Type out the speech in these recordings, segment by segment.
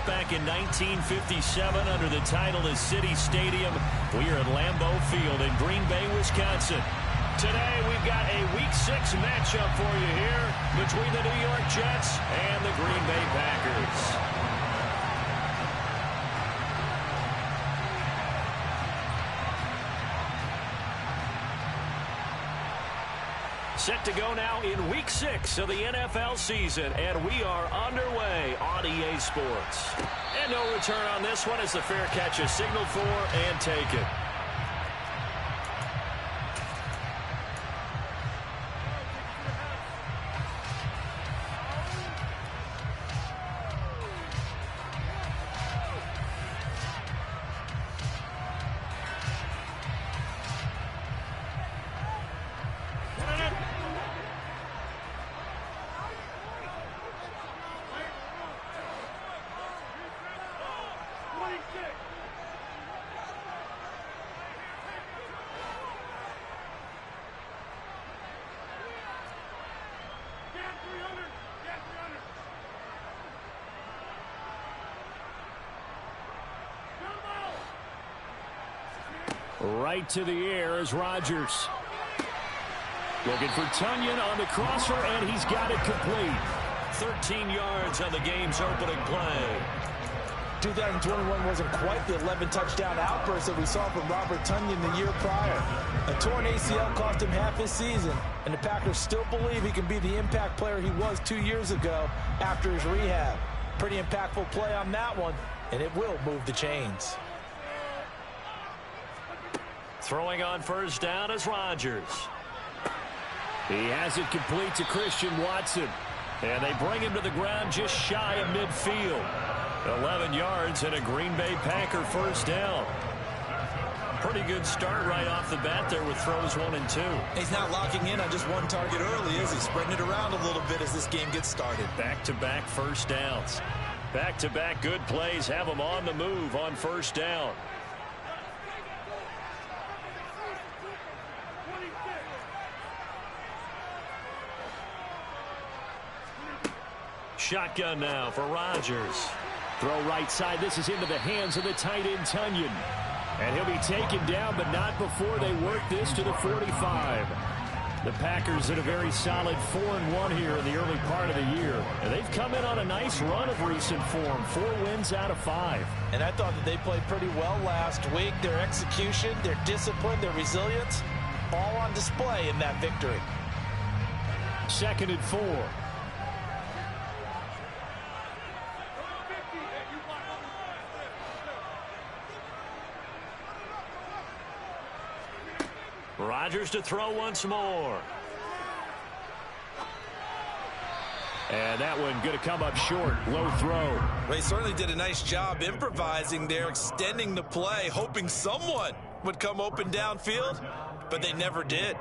back in 1957 under the title of City Stadium. We are at Lambeau Field in Green Bay, Wisconsin. Today we've got a Week 6 matchup for you here between the New York Jets and the Green Bay Packers. Set to go now in Week 6 of the NFL season, and we are underway on EA Sports. And no return on this one as the fair catch is signaled for and taken. Right to the air is Rodgers. Looking for Tunyon on the crosser, and he's got it complete. 13 yards on the game's opening play. 2021 wasn't quite the 11-touchdown outburst that we saw from Robert Tunyon the year prior. A torn ACL cost him half his season, and the Packers still believe he can be the impact player he was 2 years ago after his rehab. Pretty impactful play on that one, and it will move the chains. Throwing on first down is Rodgers. He has it complete to Christian Watson. And they bring him to the ground just shy of midfield. 11 yards and a Green Bay Packer first down. Pretty good start right off the bat there with throws 1 and 2. He's not locking in on just one target early, is he? Spreading it around a little bit as this game gets started. Back-to-back first downs. Back-to-back good plays have him on the move on first down. Shotgun now for Rodgers. Throw right side. This is into the hands of the tight end, Tunyon. And he'll be taken down, but not before they work this to the 45. The Packers in a very solid 4-1 here in the early part of the year. And they've come in on a nice run of recent form. 4 wins out of 5. And I thought that they played pretty well last week. Their execution, their discipline, their resilience, all on display in that victory. 2nd and 4. Rodgers to throw once more. And that one going to come up short. Low throw. Well, he certainly did a nice job improvising there, extending the play, hoping someone would come open downfield, but they never did.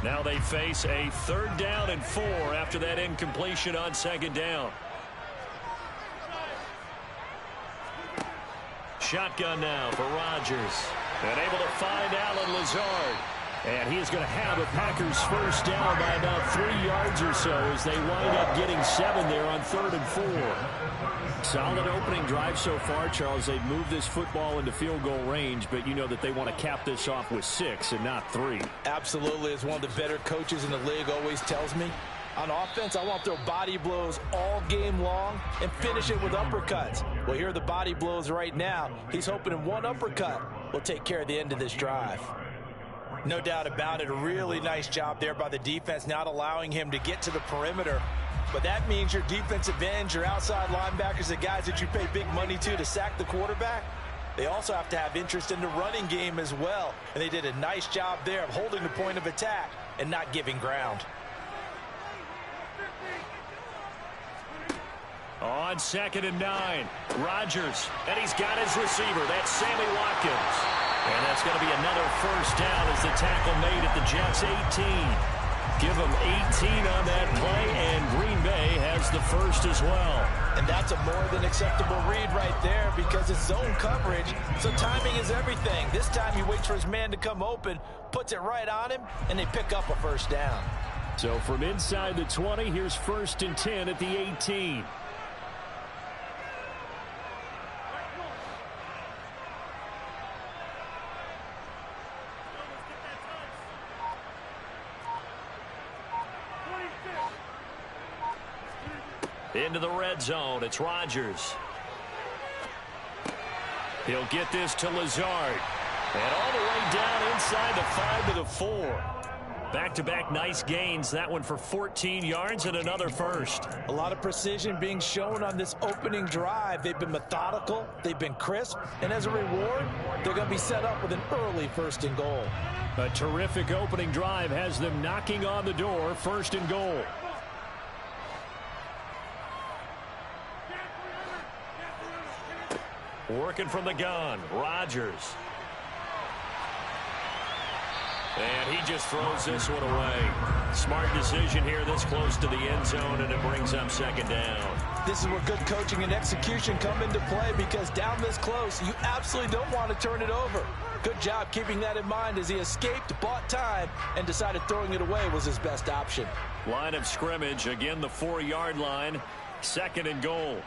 Now they face a 3rd down and 4 after that incompletion on 2nd down. Shotgun now for Rodgers. And able to find Allen Lazard. And he is going to have a Packers first down by about 3 yards or so as they wind up getting 7 there on 3rd and 4. Solid opening drive so far, Charles. They've moved this football into field goal range, but you know that they want to cap this off with 6 and not 3. Absolutely. As one of the better coaches in the league always tells me, on offense, I want to throw body blows all game long and finish it with uppercuts. Well, here are the body blows right now. He's hoping in one uppercut will take care of the end of this drive. No doubt about it. A really nice job there by the defense, not allowing him to get to the perimeter. But that means your defensive ends, your outside linebackers, the guys that you pay big money to sack the quarterback, they also have to have interest in the running game as well. And they did a nice job there of holding the point of attack and not giving ground. On 2nd and 9, Rodgers, and he's got his receiver. That's Sammy Watkins. And that's going to be another first down as the tackle made at the Jets' 18. Give them 18 on that play, and Green Bay has the first as well. And that's a more than acceptable read right there because it's zone coverage, so timing is everything. This time he waits for his man to come open, puts it right on him, and they pick up a first down. So from inside the 20, here's 1st and 10 at the 18. Into the red zone, it's Rodgers. He'll get this to Lazard. And all the way down inside the 5 to the 4. Back-to-back nice gains. That one for 14 yards and another first. A lot of precision being shown on this opening drive. They've been methodical. They've been crisp. And as a reward, they're going to be set up with an early 1st and goal. A terrific opening drive has them knocking on the door. 1st and goal. Working from the gun, Rodgers. And he just throws this one away. Smart decision here this close to the end zone, and it brings up 2nd down. This is where good coaching and execution come into play because down this close, you absolutely don't want to turn it over. Good job keeping that in mind as he escaped, bought time, and decided throwing it away was his best option. Line of scrimmage, again the 4-yard line, 2nd and goal.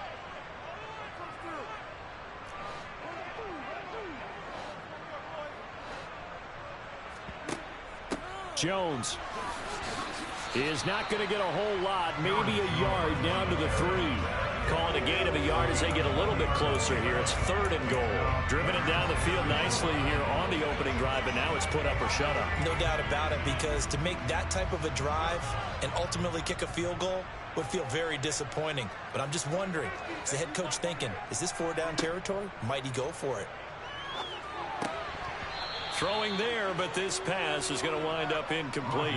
Jones is not going to get a whole lot, maybe a yard down to the 3. Calling a gain of a yard as they get a little bit closer here. It's 3rd and goal. Driven it down the field nicely here on the opening drive, but now it's put up or shut up. No doubt about it, because to make that type of a drive and ultimately kick a field goal would feel very disappointing. But I'm just wondering, is the head coach thinking, is this 4-down territory? Might he go for it? Throwing there, but this pass is going to wind up incomplete.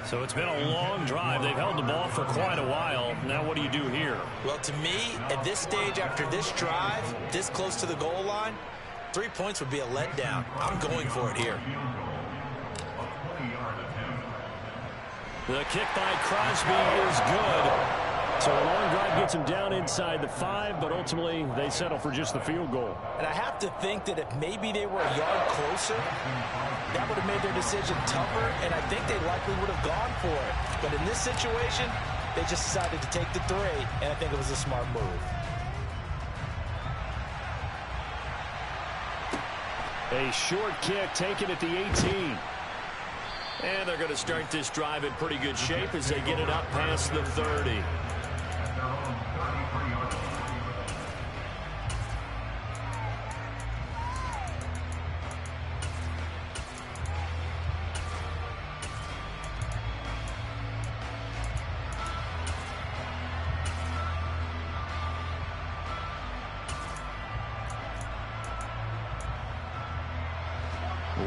So it's been a long drive. They've held the ball for quite a while. Now what do you do here? Well, to me, at this stage after this drive, this close to the goal line, 3 points would be a letdown. I'm going for it here. The kick by Crosby is good. So a long drive gets him down inside the 5, but ultimately they settle for just the field goal. And I have to think that if maybe they were a yard closer, that would have made their decision tougher, and I think they likely would have gone for it. But in this situation, they just decided to take the 3, and I think it was a smart move. A short kick taken at the 18. And they're going to start this drive in pretty good shape as they get it up past the 30.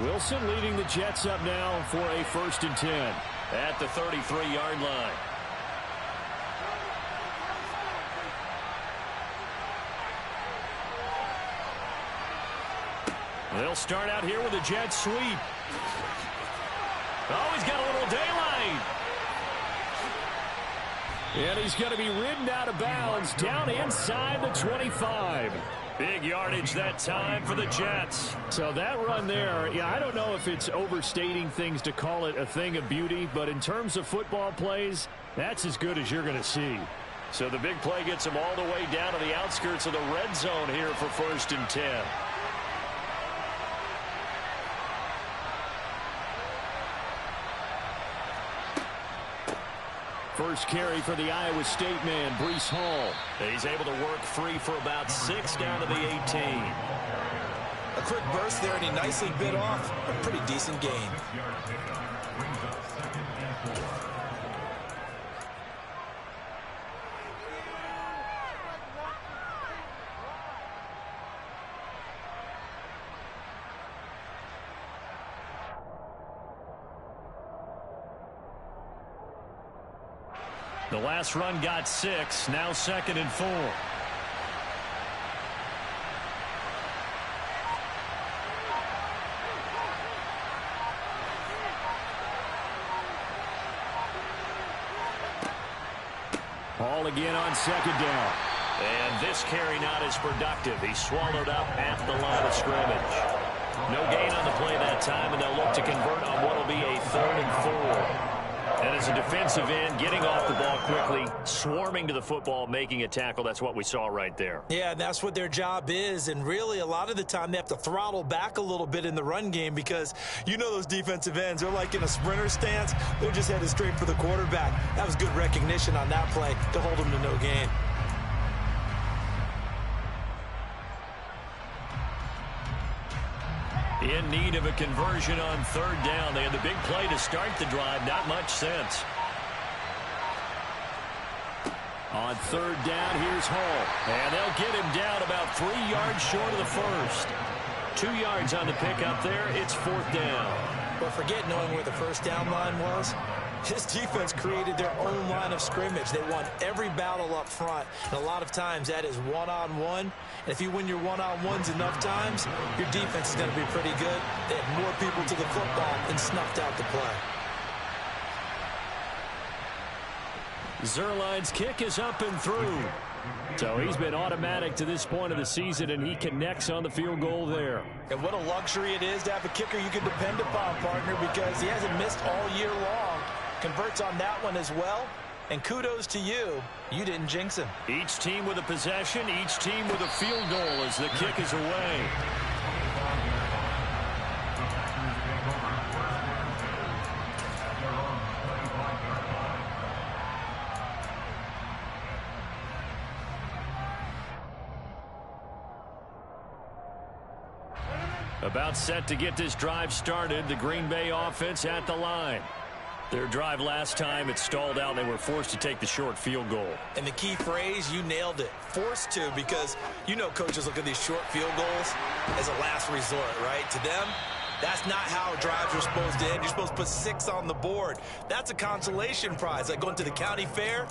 Wilson leading the Jets up now for a 1st and 10 at the 33-yard line. They'll start out here with a jet sweep. Oh, he's got a little daylight. And he's going to be ridden out of bounds down inside the 25. Big yardage that time for the Jets. So that run there, yeah, I don't know if it's overstating things to call it a thing of beauty, but in terms of football plays, that's as good as you're going to see. So the big play gets them all the way down to the outskirts of the red zone here for 1st and 10. First carry for the Iowa State man, Breece Hall. He's able to work free for about 6 down to the 18. A quick burst there, and he nicely bit off a pretty decent gain. The last run got 6, now 2nd and 4. Hall again on 2nd down. And this carry not as productive. He swallowed up at the line of scrimmage. No gain on the play that time, and they'll look to convert on what will be a 3rd and 4. And as a defensive end, getting off the ball quickly, swarming to the football, making a tackle, that's what we saw right there. Yeah, and that's what their job is. And really, a lot of the time, they have to throttle back a little bit in the run game because you know those defensive ends, they're like in a sprinter stance. They're just headed straight for the quarterback. That was good recognition on that play to hold them to no gain. In need of a conversion on 3rd down. They had the big play to start the drive. Not much sense. On 3rd down, here's Hall. And they'll get him down about 3 yards short of the first. 2 yards on the pickup there. It's 4th down. But forget knowing where the first down line was. His defense created their own line of scrimmage. They won every battle up front. And a lot of times that is one-on-one. And if you win your one-on-ones enough times, your defense is going to be pretty good. They had more people to the football and snuffed out the play. Zerline's kick is up and through. So he's been automatic to this point of the season, and he connects on the field goal there. And what a luxury it is to have a kicker you can depend upon, partner, because he hasn't missed all year long. Converts on that one as well. And kudos to you. You didn't jinx him. Each team with a possession, each team with a field goal as the kick is away. About set to get this drive started. The Green Bay offense at the line. Their drive last time, it stalled out. They were forced to take the short field goal. And the key phrase, you nailed it. Forced to, because you know coaches look at these short field goals as a last resort, right? To them, that's not how drives are supposed to end. You're supposed to put 6 on the board. That's a consolation prize. Like going to the county fair,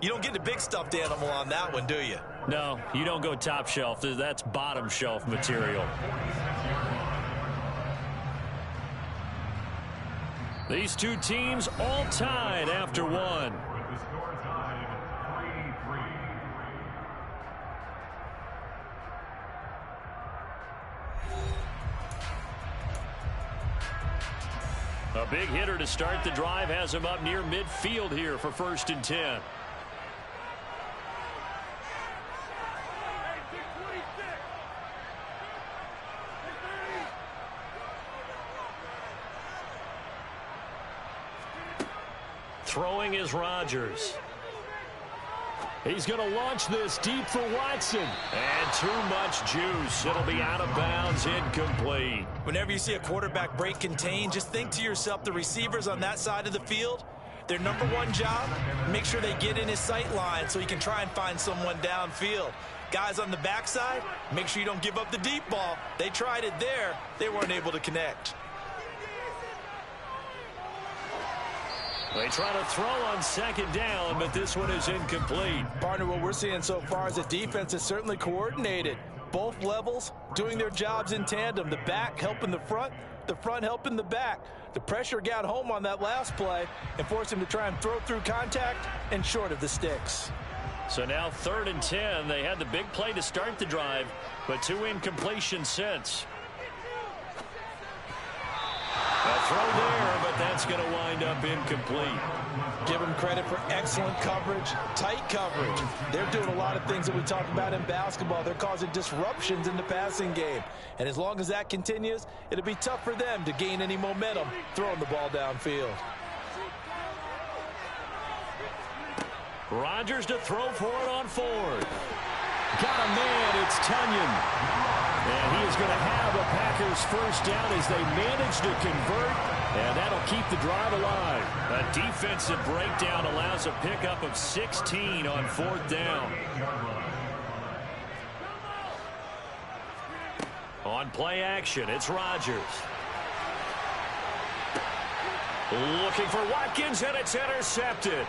you don't get the big stuffed animal on that one, do you? No, you don't go top shelf. That's bottom shelf material. These two teams all tied after one. A big hitter to start the drive has him up near midfield here for 1st and 10. Throwing is Rodgers. He's going to launch this deep for Watson. And too much juice. It'll be out of bounds, incomplete. Whenever you see a quarterback break contain, just think to yourself, the receivers on that side of the field, their number one job, make sure they get in his sight line so he can try and find someone downfield. Guys on the backside, make sure you don't give up the deep ball. They tried it there. They weren't able to connect. They try to throw on 2nd down, but this one is incomplete. Partner, what we're seeing so far is the defense is certainly coordinated. Both levels doing their jobs in tandem. The back helping the front helping the back. The pressure got home on that last play and forced him to try and throw through contact and short of the sticks. So now 3rd and 10. They had the big play to start the drive, but 2 incompletions since. A throw there, but that's going to wind up incomplete. Give them credit for excellent coverage, tight coverage. They're doing a lot of things that we talk about in basketball. They're causing disruptions in the passing game. And as long as that continues, it'll be tough for them to gain any momentum throwing the ball downfield. Rodgers to throw for it on 4th. Got a man, it's Tunyon. And he is going to have a Packers 1st down as they manage to convert, and that'll keep the drive alive. A defensive breakdown allows a pickup of 16 on 4th down. On play action, it's Rodgers. Looking for Watkins, and it's intercepted.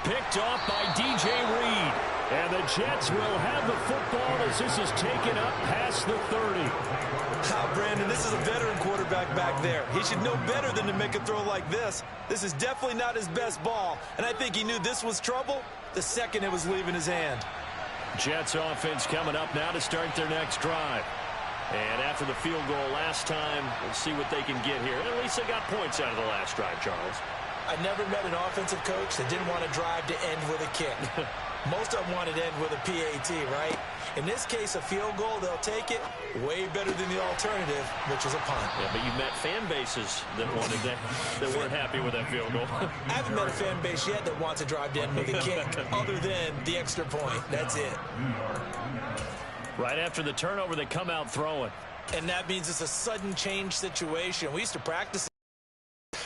Picked off by DJ Reed. And the Jets will have the football as this is taken up past the 30. Brandon, this is a veteran quarterback back there. He should know better than to make a throw like this. This is definitely not his best ball. And I think he knew this was trouble the second it was leaving his hand. Jets offense coming up now to start their next drive. And after the field goal last time, we'll see what they can get here. At least they got points out of the last drive, Charles. I never met an offensive coach that didn't want to drive to end with a kick. Most of them wanted to end with a PAT, right? In this case, a field goal, they'll take it way better than the alternative, which is a punt. Yeah, but you've met fan bases that wanted that weren't happy with that field goal. I haven't met a fan base yet that wants to drive to end with a kick other than the extra point. That's it. Right after the turnover, they come out throwing. And that means it's a sudden change situation. We used to practice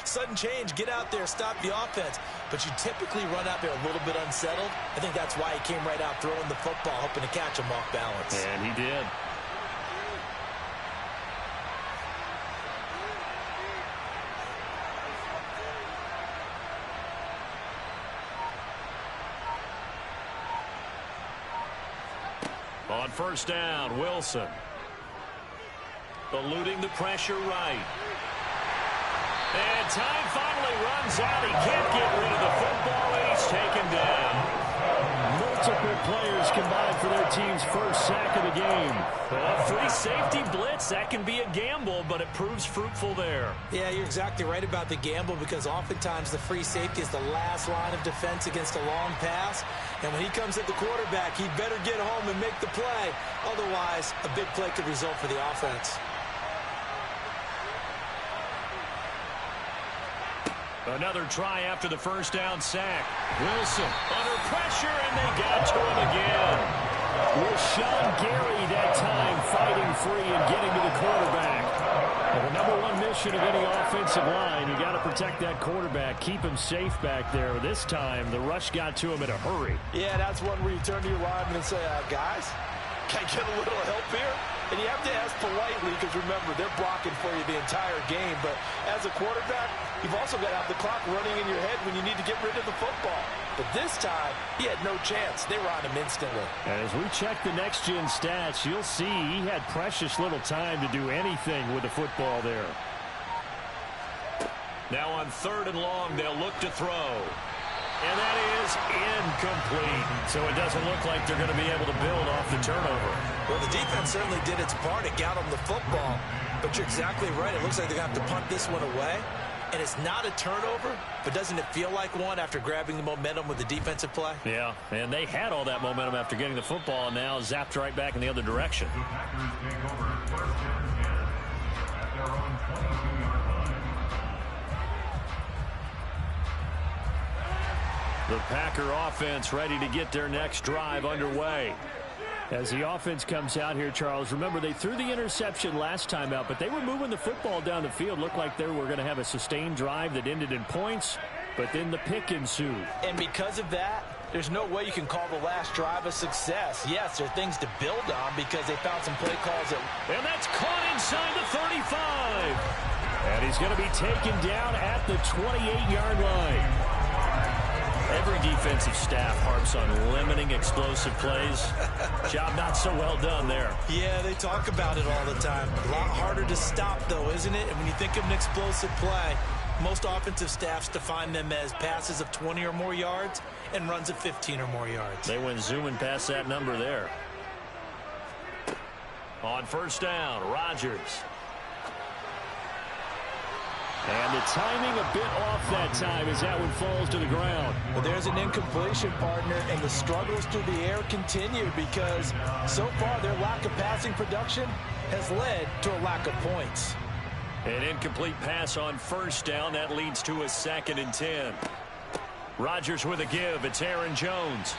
sudden change, get out there, stop the offense. But you typically run out there a little bit unsettled. I think that's why he came right out throwing the football, hoping to catch him off balance. And he did. On first down, Wilson. Eluding the pressure right. And time finally runs out. He can't get rid of the football, and he's taken down. Multiple players combined for their team's first sack of the game. A free safety blitz, that can be a gamble, but it proves fruitful there. Yeah, you're exactly right about the gamble, because oftentimes the free safety is the last line of defense against a long pass. And when he comes at the quarterback, he better get home and make the play. Otherwise, a big play could result for the offense. Another try after the first down sack. Wilson under pressure, and they got to him again. Rashawn Gary that time fighting free and getting to the quarterback. And the number one mission of any offensive line, you got to protect that quarterback, keep him safe back there. This time, the rush got to him in a hurry. Yeah, that's one where you turn to your lineman and say, guys, can I get a little help here? And you have to ask politely, because remember, they're blocking for you the entire game. But as a quarterback, you've also got to have the clock running in your head when you need to get rid of the football. But this time, he had no chance. They were on him instantly. And as we check the next-gen stats, you'll see he had precious little time to do anything with the football there. Now on 3rd and long, they'll look to throw. And that is incomplete. So it doesn't look like they're going to be able to build off the turnover. Well, the defense certainly did its part. It got them the football. But you're exactly right. It looks like they're going to have to punt this one away. And it's not a turnover, but doesn't it feel like one after grabbing the momentum with the defensive play? Yeah, and they had all that momentum after getting the football, and now zapped right back in the other direction. The Packer offense ready to get their next drive underway. As the offense comes out here, Charles, remember they threw the interception last time out, but they were moving the football down the field. Looked like they were going to have a sustained drive that ended in points, but then the pick ensued. And because of that, there's no way you can call the last drive a success. Yes, there are things to build on because they found some play calls. And that's caught inside the 35. And he's going to be taken down at the 28-yard line. Every defensive staff harps on limiting explosive plays. Job not so well done there. Yeah, they talk about it all the time. A lot harder to stop, though, isn't it? And when you think of an explosive play, most offensive staffs define them as passes of 20 or more yards and runs of 15 or more yards. They went zooming past that number there. On first down, Rodgers. And the timing a bit off that time as that one falls to the ground. Well, there's an incompletion, partner, and the struggles through the air continue because so far their lack of passing production has led to a lack of points. An incomplete pass on first down. That leads to a 2nd and 10. Rodgers with a give. It's Aaron Jones.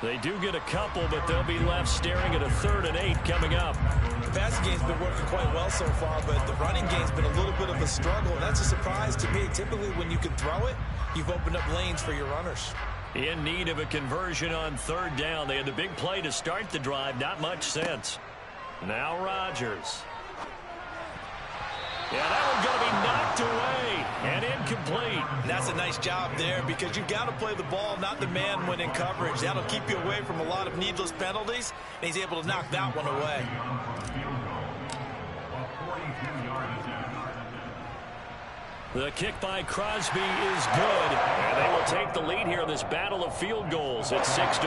They do get a couple, but they'll be left staring at a 3rd and 8 coming up. The passing game's been working quite well so far, but the running game's been a little bit of a struggle. And that's a surprise to me. Typically, when you can throw it, you've opened up lanes for your runners. In need of a conversion on 3rd down. They had the big play to start the drive. Not much sense. Now Rodgers. Yeah, that one's going to be knocked away and incomplete. And that's a nice job there because you've got to play the ball, not the man when in coverage. That'll keep you away from a lot of needless penalties, and he's able to knock that one away. The kick by Crosby is good, and they will take the lead here in this battle of field goals at 6-3.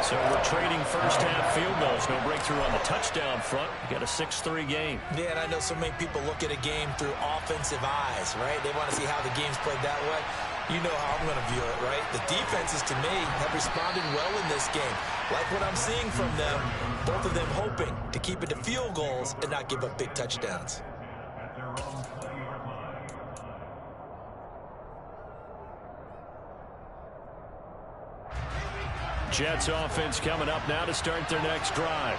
So we're trading first-half field goals. No breakthrough on the touchdown front. We got a 6-3 game. Yeah, and I know so many people look at a game through offensive eyes, right? They want to see how the game's played that way. You know how I'm going to view it, right? The defenses, to me, have responded well in this game. Like what I'm seeing from them, both of them hoping to keep it to field goals and not give up big touchdowns. Jets offense coming up now to start their next drive.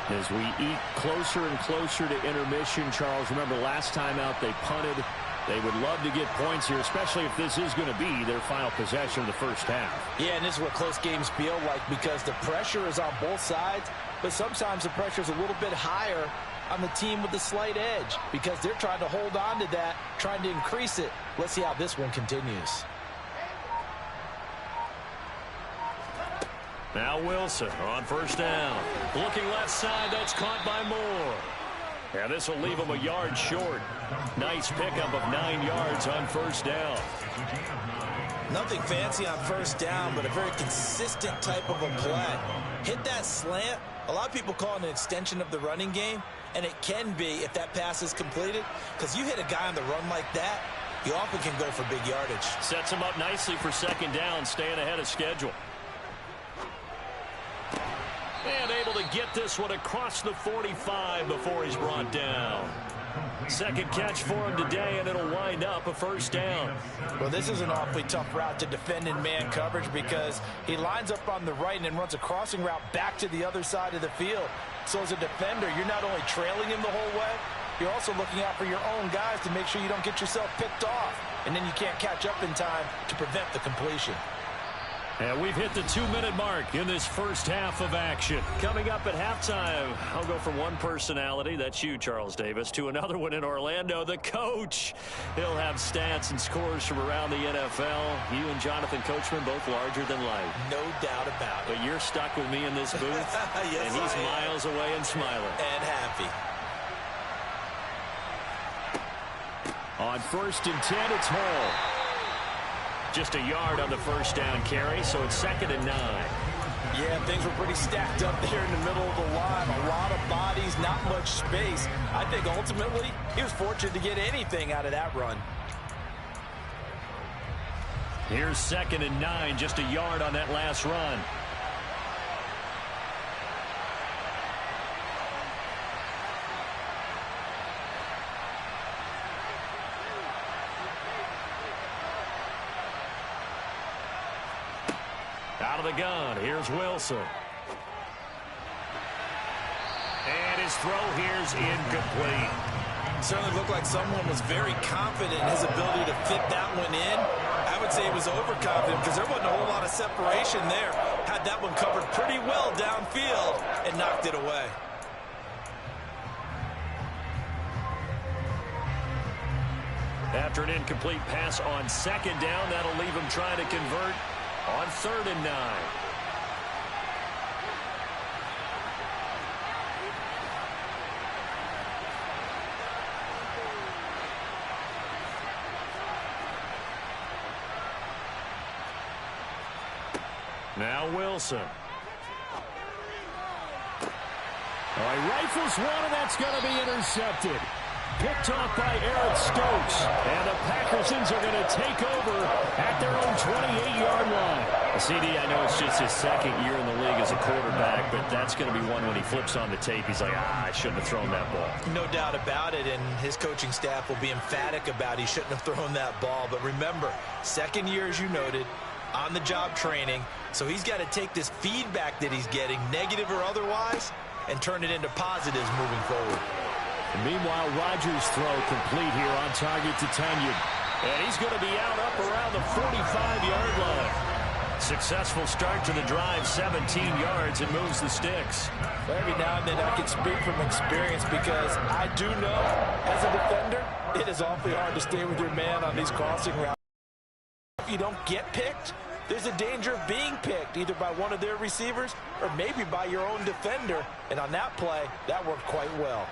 As we eat closer and closer to intermission, Charles, remember last time out they punted. They would love to get points here, especially if this is going to be their final possession of the first half. Yeah, and this is what close games feel like because the pressure is on both sides, but sometimes the pressure is a little bit higher on the team with the slight edge because they're trying to hold on to that, trying to increase it. Let's see how this one continues. Now Wilson on first down. Looking left side, that's caught by Moore. And this will leave him a yard short. Nice pickup of 9 yards on first down. Nothing fancy on first down, but a very consistent type of a play. Hit that slant. A lot of people call it an extension of the running game, and it can be if that pass is completed, because you hit a guy on the run like that, you often can go for big yardage. Sets him up nicely for second down, staying ahead of schedule. And able to get this one across the 45 before he's brought down. Second catch for him today, and it'll wind up a first down. Well, this is an awfully tough route to defend in man coverage because he lines up on the right and then runs a crossing route back to the other side of the field. So as a defender, you're not only trailing him the whole way, you're also looking out for your own guys to make sure you don't get yourself picked off. And then you can't catch up in time to prevent the completion. And we've hit the 2-minute mark in this first half of action. Coming up at halftime, I'll go from one personality, that's you, Charles Davis, to another one in Orlando, the coach. He'll have stats and scores from around the NFL. You and Jonathan Coachman, both larger than life. No doubt about it. But you're stuck with me in this booth, yes, and he's miles away and smiling. And happy. On 1st and 10, it's Hall. Just a yard on the first down carry, so it's 2nd and 9. Yeah, things were pretty stacked up there in the middle of the line. A lot of bodies, not much space. I think ultimately he was fortunate to get anything out of that run. Here's 2nd and 9, just a yard on that last run. Out of the gun, here's Wilson. And his throw here's incomplete. Certainly looked like someone was very confident in his ability to fit that one in. I would say he was overconfident because there wasn't a whole lot of separation there. Had that one covered pretty well downfield and knocked it away. After an incomplete pass on 2nd down, that'll leave him trying to convert on 3rd and 9. Now Wilson. All right, rifles one, and that's going to be intercepted. Picked off by Eric Stokes. And the Packersons are going to take over at their own 28-yard line. CD, I know it's just his 2nd year in the league as a quarterback, but that's going to be one when he flips on the tape. He's like, I shouldn't have thrown that ball. No doubt about it, and his coaching staff will be emphatic about he shouldn't have thrown that ball. But remember, 2nd year, as you noted, on-the-job training. So he's got to take this feedback that he's getting, negative or otherwise, and turn it into positives moving forward. And meanwhile, Rodgers' throw complete here on target to Tunyon. And he's going to be out up around the 45-yard line. Successful start to the drive, 17 yards, and moves the sticks. Every now and then I can speak from experience because I do know, as a defender, it is awfully hard to stay with your man on these crossing routes. If you don't get picked, there's a danger of being picked, either by one of their receivers or maybe by your own defender. And on that play, that worked quite well.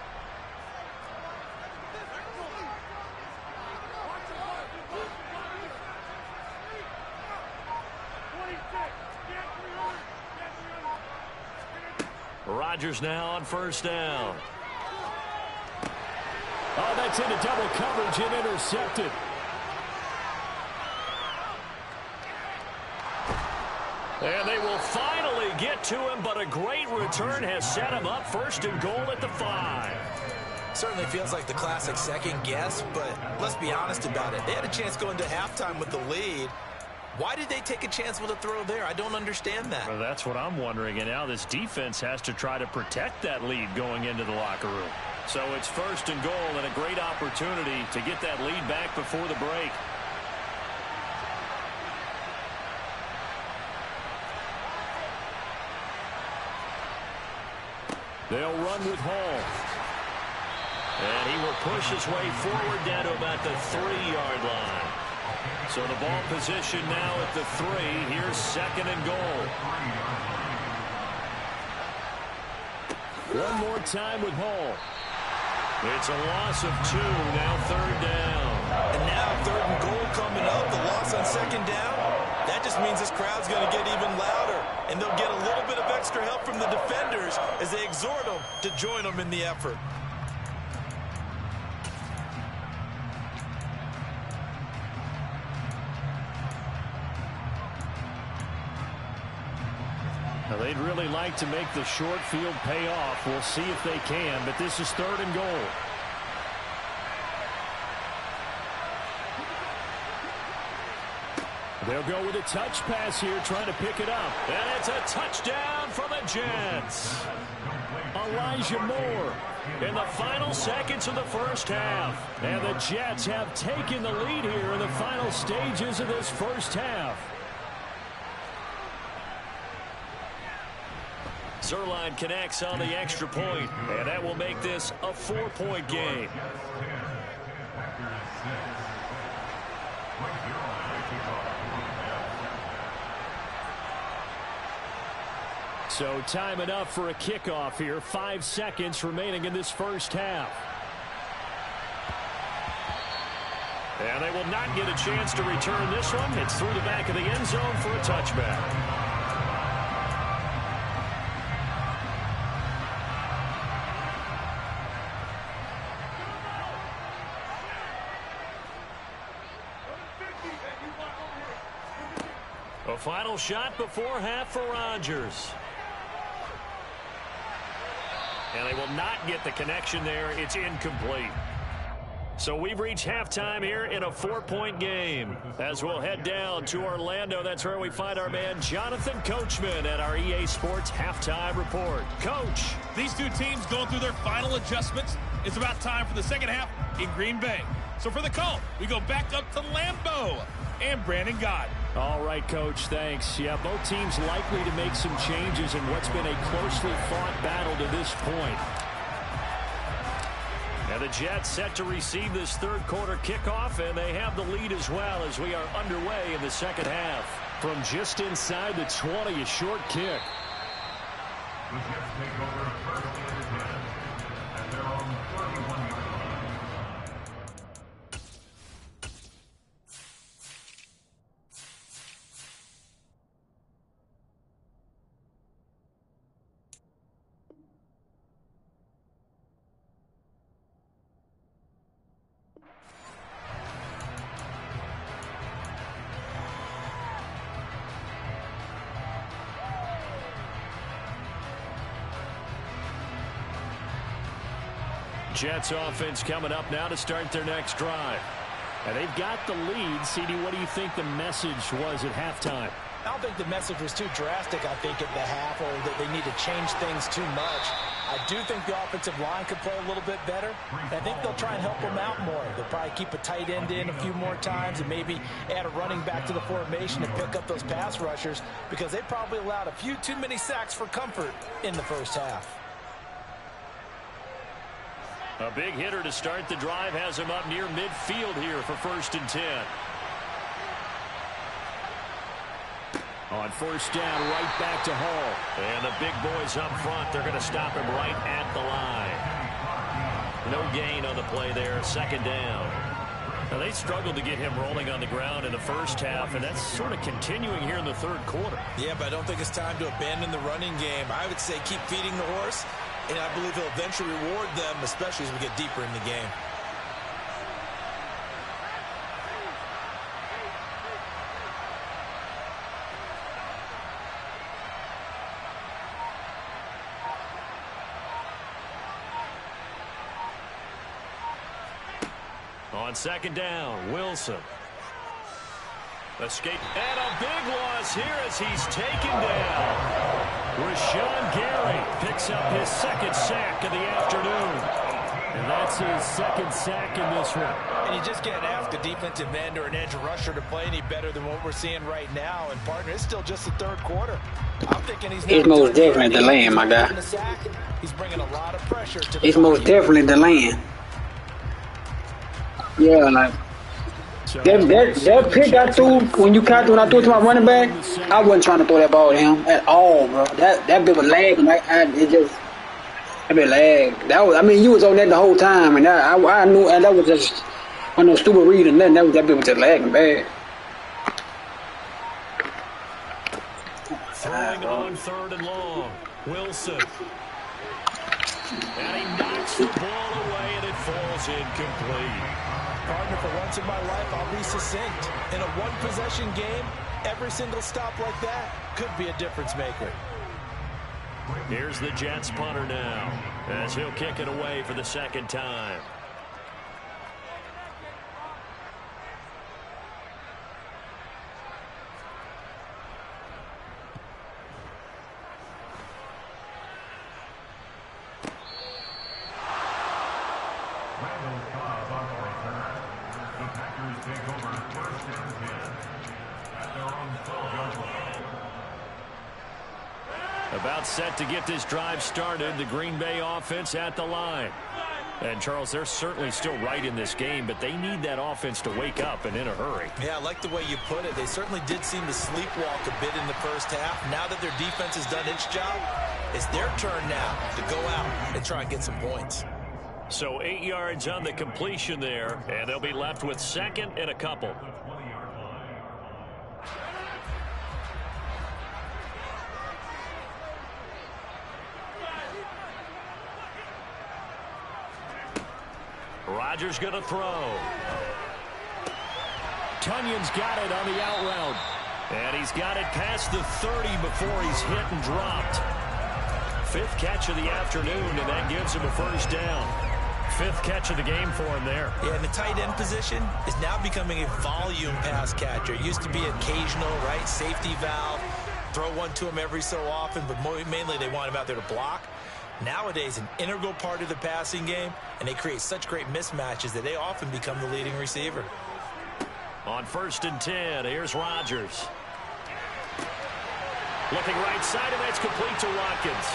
Rodgers now on first down. Oh, that's into double coverage and intercepted. And they will finally get to him, but a great return has set him up first and goal at the 5. Certainly feels like the classic second guess, but let's be honest about it. They had a chance going to halftime with the lead. Why did they take a chance with a throw there? I don't understand that. Well, that's what I'm wondering, and now this defense has to try to protect that lead going into the locker room. So it's first and goal and a great opportunity to get that lead back before the break. They'll run with Hall. And he will push his way forward down to about the 3-yard line. So the ball position now at the 3. Here's second and goal. One more time with Hall. It's a loss of 2, now third down. And now third and goal coming up, the loss on second down. That just means this crowd's going to get even louder, and they'll get a little bit of extra help from the defenders as they exhort them to join them in the effort. Now, they'd really like to make the short field pay off. We'll see if they can, but this is third and goal. They'll go with a touch pass here, trying to pick it up. And it's a touchdown for the Jets. Elijah Moore in the final seconds of the first half. And the Jets have taken the lead here in the final stages of this first half. Zerline connects on the extra point, and that will make this a 4-point game. So time enough for a kickoff here. 5 seconds remaining in this first half. And they will not get a chance to return this one. It's through the back of the end zone for a touchback. A final shot before half for Rodgers. And they will not get the connection there. It's incomplete. So we've reached halftime here in a 4-point game. As we'll head down to Orlando, that's where we find our man Jonathan Coachman at our EA Sports Halftime Report. Coach. These two teams going through their final adjustments. It's about time for the second half in Green Bay. So for the call, we go back up to Lambeau and Brandon Gott. All right, Coach, thanks. Yeah, both teams likely to make some changes in what's been a closely fought battle to this point. Now the Jets set to receive this third quarter kickoff, and they have the lead as well as we are underway in the second half. From just inside the 20, a short kick. The Jets take over first and 10 at their own 31-yard line. Jets offense coming up now to start their next drive. And they've got the lead. CD, what do you think the message was at halftime? I don't think the message was too drastic, I think, at the half, or that they need to change things too much. I do think the offensive line could play a little bit better. I think they'll try and help them out more. They'll probably keep a tight end in a few more times and maybe add a running back to the formation and pick up those pass rushers, because they probably allowed a few too many sacks for comfort in the first half. A big hitter to start the drive has him up near midfield here for first and 10. On first down, right back to Hall. And the big boys up front, they're going to stop him right at the line. No gain on the play there, second down. Now, they struggled to get him rolling on the ground in the first half, and that's sort of continuing here in the third quarter. Yeah, but I don't think it's time to abandon the running game. I would say keep feeding the horse, and I believe he'll eventually reward them, especially as we get deeper in the game. On second down, Wilson. Escape. And a big loss here as he's taken down. Rashawn Gary picks up his second sack of the afternoon. And that's his second sack in this one. And you just can't ask a defensive end or an edge rusher to play any better than what we're seeing right now. And, partner, it's still just the third quarter. I'm thinking he's most definitely delaying, my guy. He's bringing a lot of pressure to the He's most definitely delaying. Yeah, like that pick I threw when I threw it to my running back, I wasn't trying to throw that ball to him at all, bro. That bit was lagging. It just a bit lagged. You was on that the whole time, and I knew, and that was just one of those stupid reads and nothing. That bit was just lagging bad. Throwing on third and long, Wilson. And he knocks the ball away, and it falls incomplete. Partner, for once in my life, I'll be succinct. In a one-possession game, every single stop like that could be a difference maker. Here's the Jets punter now, as he'll kick it away for the second time. About set to get this drive started, the Green Bay offense at the line. And, Charles, they're certainly still right in this game, but they need that offense to wake up and in a hurry. Yeah, I like the way you put it. They certainly did seem to sleepwalk a bit in the first half. Now that their defense has done its job, it's their turn now to go out and try and get some points. So 8 yards on the completion there, and they'll be left with second and a couple. Rodgers going to throw. Tunyon's got it on the out route. And he's got it past the 30 before he's hit and dropped. Fifth catch of the afternoon, and that gives him a first down. Fifth catch of the game for him there. Yeah, and the tight end position is now becoming a volume pass catcher. It used to be occasional, right? Safety valve. Throw one to him every so often, but mainly they want him out there to block. Nowadays, an integral part of the passing game, and they create such great mismatches that they often become the leading receiver. On 1st and 10, here's Rodgers. Looking right side, and that's complete to Watkins.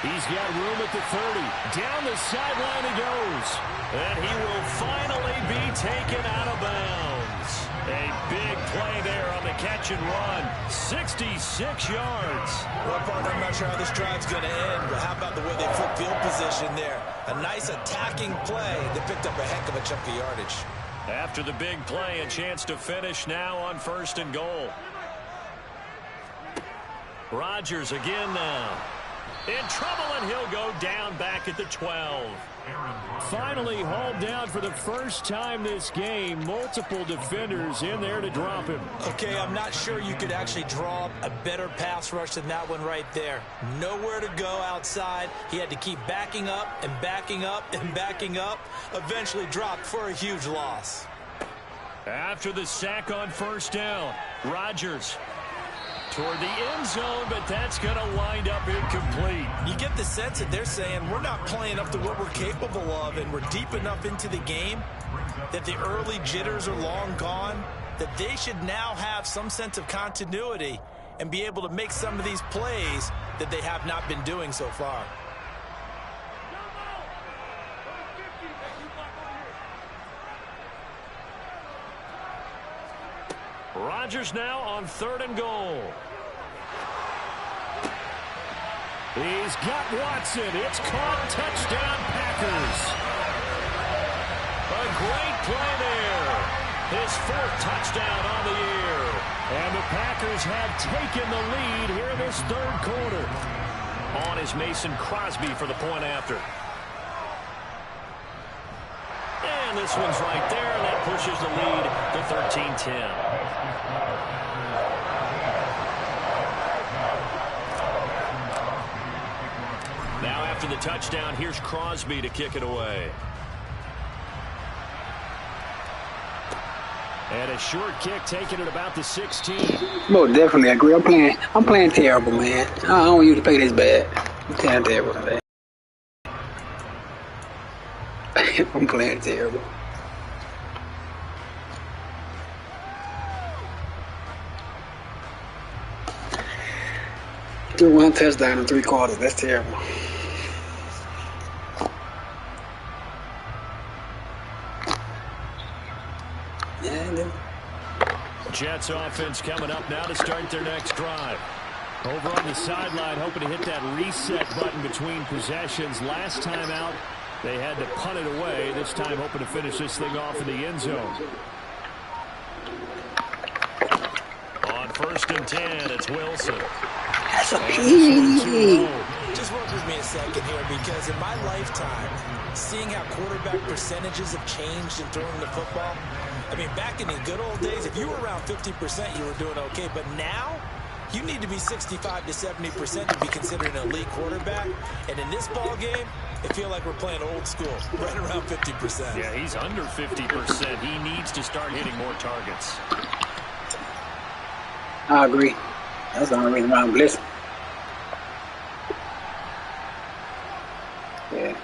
He's got room at the 30. Down the sideline he goes. And he will finally be taken out of bounds. A big play there on the catch and run. 66 yards. Well, partner, I'm not sure how this drive's going to end, but how about the way they flip field position there? A nice attacking play that picked up a heck of a chunk of yardage. After the big play, a chance to finish now on 1st and goal. Rodgers again now. In trouble, and he'll go down back at the 12. Finally hauled down for the first time this game. Multiple defenders in there to drop him. Okay, I'm not sure you could actually draw up a better pass rush than that one right there. Nowhere to go outside. He had to keep backing up and backing up and backing up. Eventually dropped for a huge loss. After the sack on 1st down, Rodgers toward the end zone, but that's going to wind up incomplete. You get the sense that they're saying we're not playing up to what we're capable of, and we're deep enough into the game that the early jitters are long gone, that they should now have some sense of continuity and be able to make some of these plays that they have not been doing so far. Rodgers now on 3rd and goal. He's got Watson. It's caught. Touchdown, Packers. A great play there. His 4th touchdown on the year. And the Packers have taken the lead here in this 3rd quarter. On is Mason Crosby for the point after. And this one's right there. That pushes the lead to 13-10. Now after the touchdown, here's Crosby to kick it away. And a short kick taken at about the 16. Most definitely agree. I'm playing terrible, man. I don't want you to play this bad. I'm playing terrible, man. I'm playing terrible. Threw 1 touchdown in 3 quarters. That's terrible. Jets offense coming up now to start their next drive. Over on the sideline, hoping to hit that reset button between possessions. Last time out, they had to punt it away. This time, hoping to finish this thing off in the end zone. On 1st and 10, it's Wilson. That's a pee. Just work with me a second here, because in my lifetime, seeing how quarterback percentages have changed in throwing the football, I mean, back in the good old days, if you were around 50%, you were doing okay. But now, you need to be 65 to 70% to be considered an elite quarterback. And in this ball game, I feel like we're playing old school, right around 50%. Yeah, he's under 50%. He needs to start hitting more targets. I agree. That's the only reason why I'm listening. Yeah.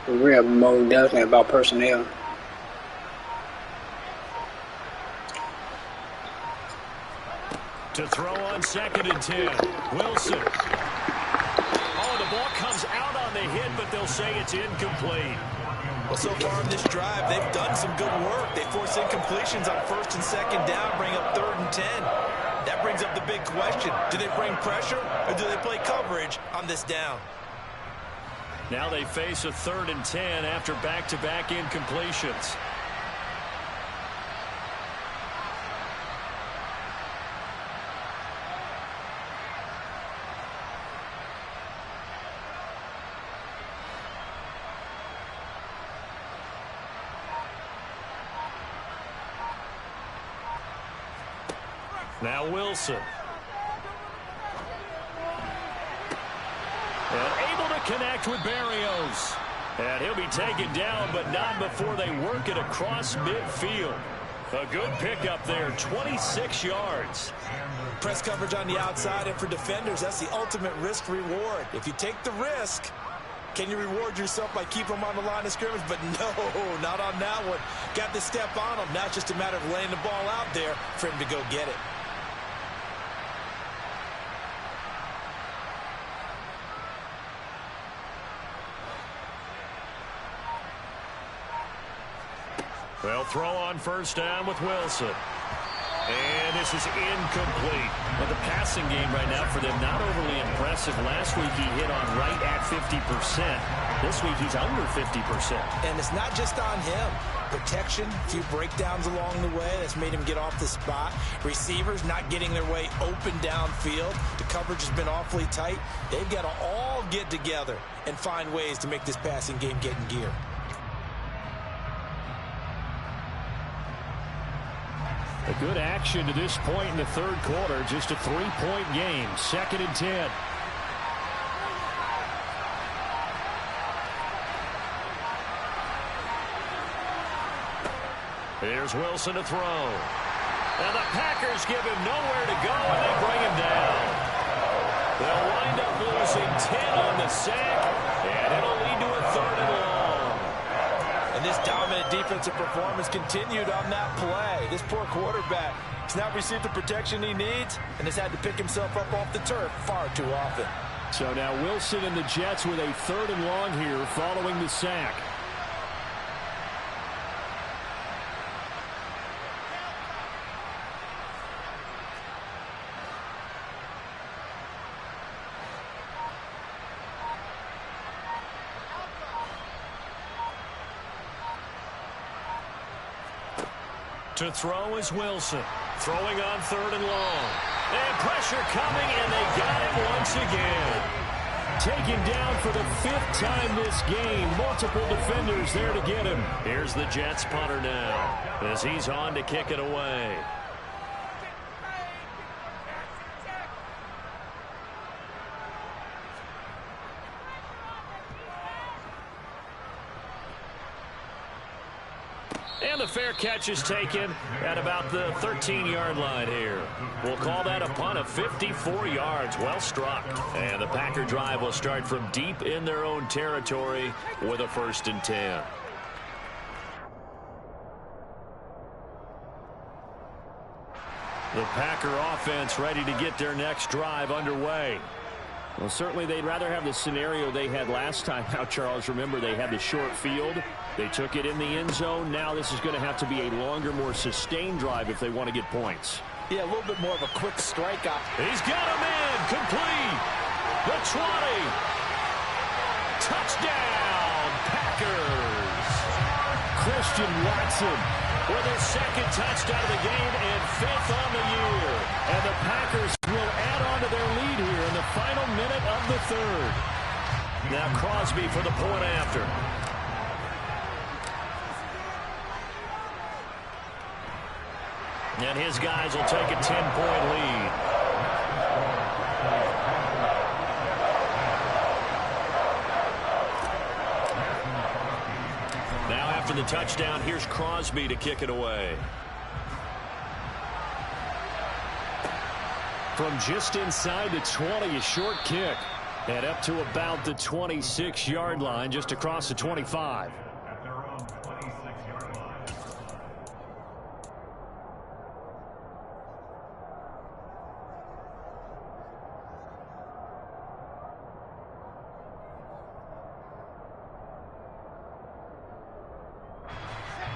The real mode definitely about personnel. To throw on 2nd and 10. Wilson. Oh, the ball comes out on the hit, but they'll say it's incomplete. Well, so far in this drive, they've done some good work. They force incompletions on 1st and 2nd down, bring up 3rd and 10. That brings up the big question. Do they bring pressure, or do they play coverage on this down? Now they face a 3rd and 10 after back-to-back incompletions. Now Wilson. And able to connect with Barrios. And he'll be taken down, but not before they work it across midfield. A good pickup there, 26 yards. Press coverage on the outside, and for defenders, that's the ultimate risk-reward. If you take the risk, can you reward yourself by keeping them on the line of scrimmage? But no, not on that one. Got to step on them. Now it's just a matter of laying the ball out there for him to go get it. They'll throw on 1st down with Wilson. And this is incomplete. But the passing game right now for them, not overly impressive. Last week he hit on right at 50%. This week he's under 50%. And it's not just on him. Protection, a few breakdowns along the way. That's made him get off the spot. Receivers not getting their way open downfield. The coverage has been awfully tight. They've got to all get together and find ways to make this passing game get in gear. A good action to this point in the 3rd quarter. Just a 3-point game. 2nd and 10. Here's Wilson to throw. And the Packers give him nowhere to go, and they bring him down. They'll wind up losing 10 on the sack, and it'll lead to a 3rd and long. And this dominant defensive performance continued on that play. This poor quarterback has not received the protection he needs and has had to pick himself up off the turf far too often. So now Wilson and the Jets with a 3rd and long here following the sack. To throw is Wilson. Throwing on 3rd and long. And pressure coming, and they got him once again. Taken down for the 5th time this game. Multiple defenders there to get him. Here's the Jets punter now as he's on to kick it away. And the fair catch is taken at about the 13-yard line here. We'll call that a punt of 54 yards. Well struck. And the Packer drive will start from deep in their own territory with a 1st and 10. The Packer offense ready to get their next drive underway. Well, certainly they'd rather have the scenario they had last time out, Charles. Remember, they had the short field. They took it in the end zone. Now this is going to have to be a longer, more sustained drive if they want to get points. Yeah, a little bit more of a quick strike out. He's got him in. Complete. The 20. Touchdown, Packers. Christian Watson with his 2nd touchdown of the game and 5th on the year. And the Packers will add on to their lead here in the final minute of the 3rd. Now Crosby for the point after. And his guys will take a 10-point lead. Now after the touchdown, here's Crosby to kick it away. From just inside the 20, a short kick. And up to about the 26-yard line, just across the 25.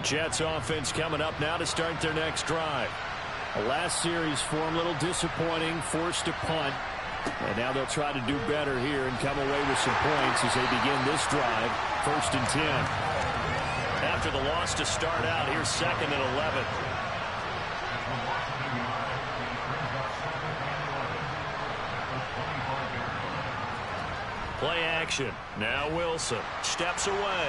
Jets offense coming up now to start their next drive. The last series for them a little disappointing, forced to punt. And now they'll try to do better here and come away with some points as they begin this drive. 1st and 10. After the loss to start out, here's 2nd and 11. Play action. Now Wilson steps away.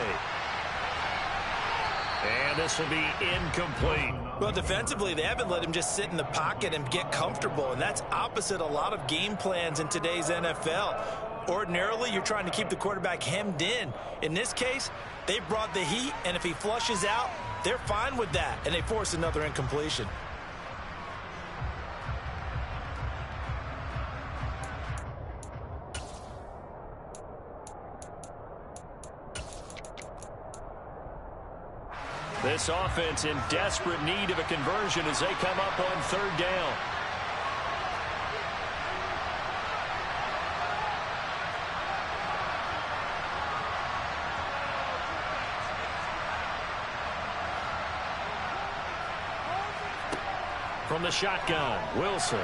And this will be incomplete. Well, defensively, they haven't let him just sit in the pocket and get comfortable, and that's opposite a lot of game plans in today's NFL. Ordinarily, you're trying to keep the quarterback hemmed in. In this case, they brought the heat, and if he flushes out, they're fine with that, and they force another incompletion. This offense in desperate need of a conversion as they come up on 3rd down. From the shotgun, Wilson.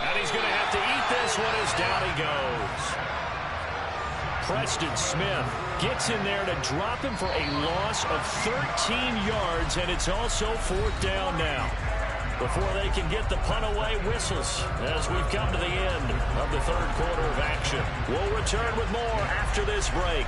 And he's going to have to eat this one as down he goes. Preston Smith gets in there to drop him for a loss of 13 yards, and it's also 4th down now. Before they can get the punt away, whistles as we've come to the end of the 3rd quarter of action. We'll return with more after this break.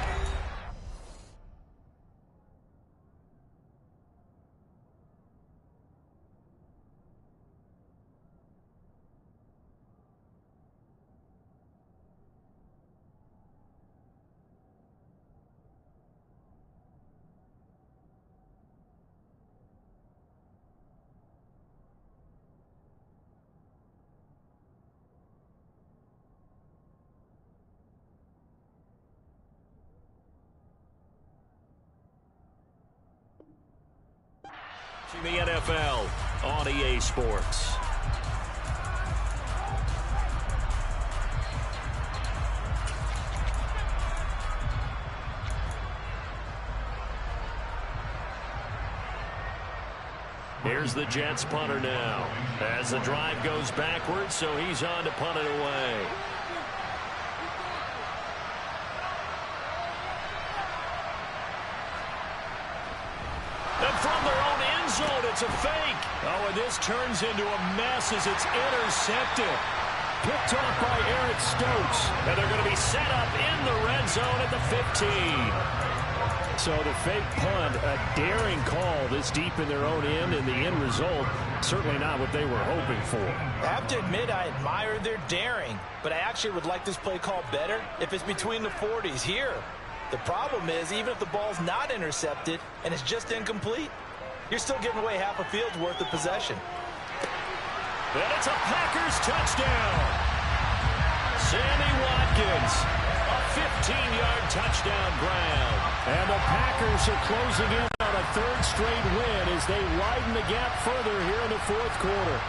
The NFL on EA Sports. Here's the Jets punter now as the drive goes backwards, so he's on to punt it away. from their own end zone. It's a fake. Oh, and this turns into a mess as it's intercepted. Picked off by Eric Stokes. And they're going to be set up in the red zone at the 15. So the fake punt, a daring call this deep in their own end, and the end result, certainly not what they were hoping for. I have to admit, I admire their daring, but I actually would like this play called better if it's between the 40s here. The problem is, even if the ball's not intercepted and it's just incomplete, you're still giving away half a field's worth of possession. And it's a Packers touchdown. Sammy Watkins, a 15-yard touchdown ground. And the Packers are closing in on a third straight win as they widen the gap further here in the fourth quarter.